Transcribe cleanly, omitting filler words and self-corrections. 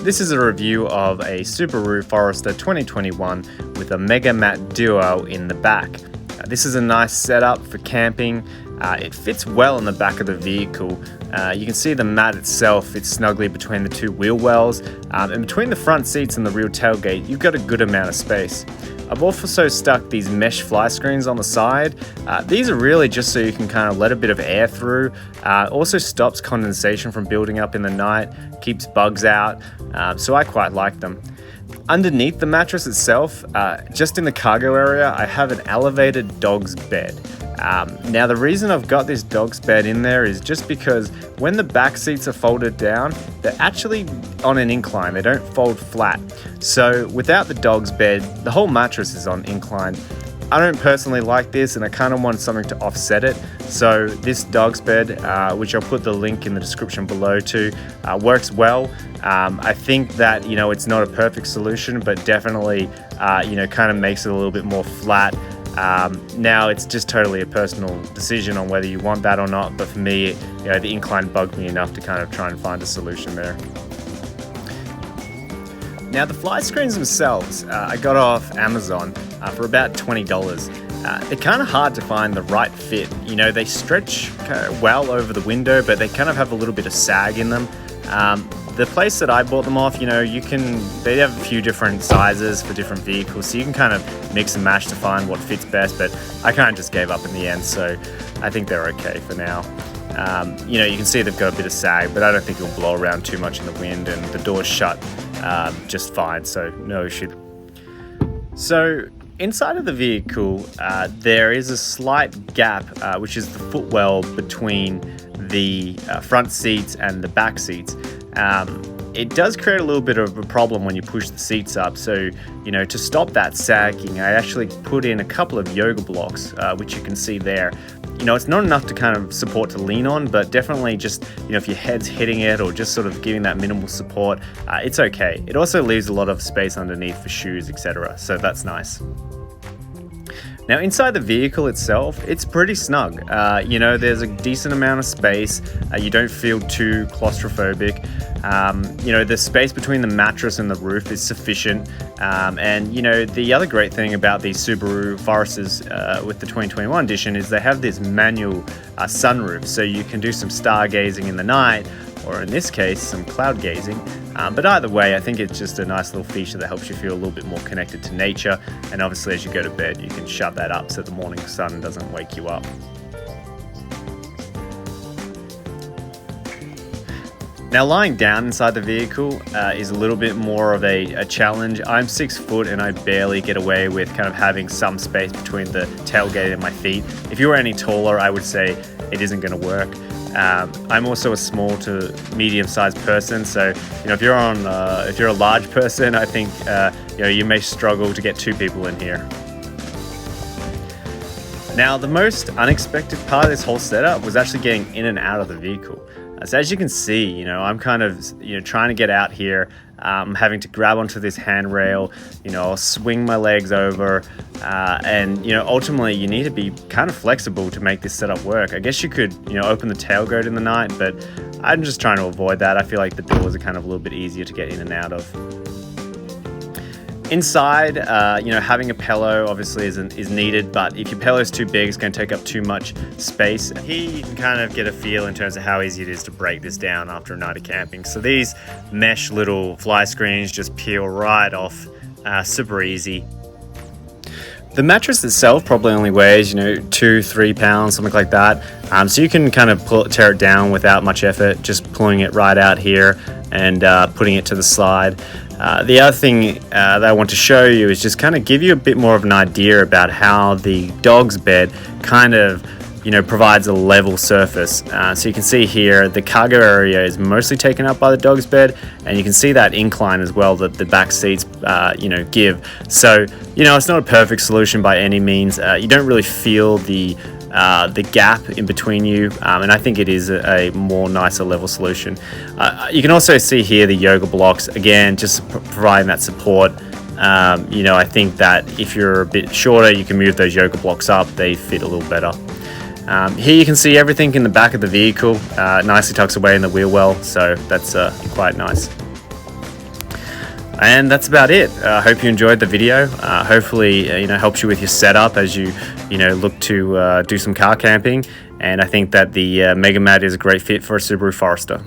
this is a review of a Subaru Forester 2021 with a MegaMat Duo in the back. This is a nice setup for camping. It fits well in the back of the vehicle. You can see the mat itself fits snugly between the two wheel wells, and between the front seats and the rear tailgate you've got a good amount of space. I've also stuck these mesh fly screens on the side. These are really just so you can kind of let a bit of air through. Also stops condensation from building up in the night, keeps bugs out, so I quite like them. Underneath the mattress itself, just in the cargo area, I have an elevated dog's bed. Now the reason I've got this dog's bed in there is just because when the back seats are folded down, they're actually on an incline, they don't fold flat. So without the dog's bed, the whole mattress is on incline. I don't personally like this, and I kind of want something to offset it. So this dog's bed, which I'll put the link in the description below to, works well. I think that, it's not a perfect solution, but definitely, kind of makes it a little bit more flat. Now it's just totally a personal decision on whether you want that or not, but for me, the incline bugged me enough to kind of try and find a solution there. Now the fly screens themselves, I got off Amazon for about $20. They're kind of hard to find the right fit. They stretch well over the window, but they kind of have a little bit of sag in them. The place that I bought them off, they have a few different sizes for different vehicles, so you can kind of mix and match to find what fits best, but I kind of just gave up in the end, so I think they're okay for now. You can see they've got a bit of sag, but I don't think it'll blow around too much in the wind, and the door's shut just fine, so no issue. So inside of the vehicle, there is a slight gap, which is the footwell between the front seats and the back seats. It does create a little bit of a problem when you push the seats up, so to stop that sagging, I actually put in a couple of yoga blocks, which you can see there. It's not enough to kind of support to lean on, but definitely just, if your head's hitting it or just sort of giving that minimal support, it's okay. It also leaves a lot of space underneath for shoes, etc., so that's nice. Now inside the vehicle itself, it's pretty snug. There's a decent amount of space. You don't feel too claustrophobic. The space between the mattress and the roof is sufficient. And the other great thing about these Subaru Foresters with the 2021 edition is they have this manual sunroof, so you can do some stargazing in the night, or in this case, some cloud gazing. But either way, I think it's just a nice little feature that helps you feel a little bit more connected to nature. And obviously, as you go to bed, you can shut that up so the morning sun doesn't wake you up. Now lying down inside the vehicle is a little bit more of a challenge. I'm 6 foot and I barely get away with kind of having some space between the tailgate and my feet. If you were any taller, I would say it isn't going to work. I'm also a small to medium-sized person, so if you're a large person, I think you may struggle to get 2 people in here. Now, the most unexpected part of this whole setup was actually getting in and out of the vehicle. So as you can see, I'm kind of trying to get out here. I'm having to grab onto this handrail, I'll swing my legs over, and ultimately you need to be kind of flexible to make this setup work. I guess you could open the tailgate in the night, but I'm just trying to avoid that. I feel like the doors are kind of a little bit easier to get in and out of. Inside, having a pillow obviously is needed, but if your pillow is too big, it's going to take up too much space. Here you can kind of get a feel in terms of how easy it is to break this down after a night of camping. So these mesh little fly screens just peel right off, super easy. The mattress itself probably only weighs, 2-3 pounds, something like that. So you can kind of tear it down without much effort, just pulling it right out here and putting it to the side. The other thing that I want to show you is just kind of give you a bit more of an idea about how the dog's bed kind of provides a level surface. So you can see here the cargo area is mostly taken up by the dog's bed, and you can see that incline as well that the back seats give. So it's not a perfect solution by any means. You don't really feel the gap in between you, and I think it is a more nicer level solution. You can also see here the yoga blocks, again just providing that support. I think that if you're a bit shorter, you can move those yoga blocks up, they fit a little better. Here you can see everything in the back of the vehicle, nicely tucks away in the wheel well, so that's quite nice. And that's about it. I hope you enjoyed the video. Hopefully, helps you with your setup as you look to do some car camping. And I think that the MegaMat is a great fit for a Subaru Forester.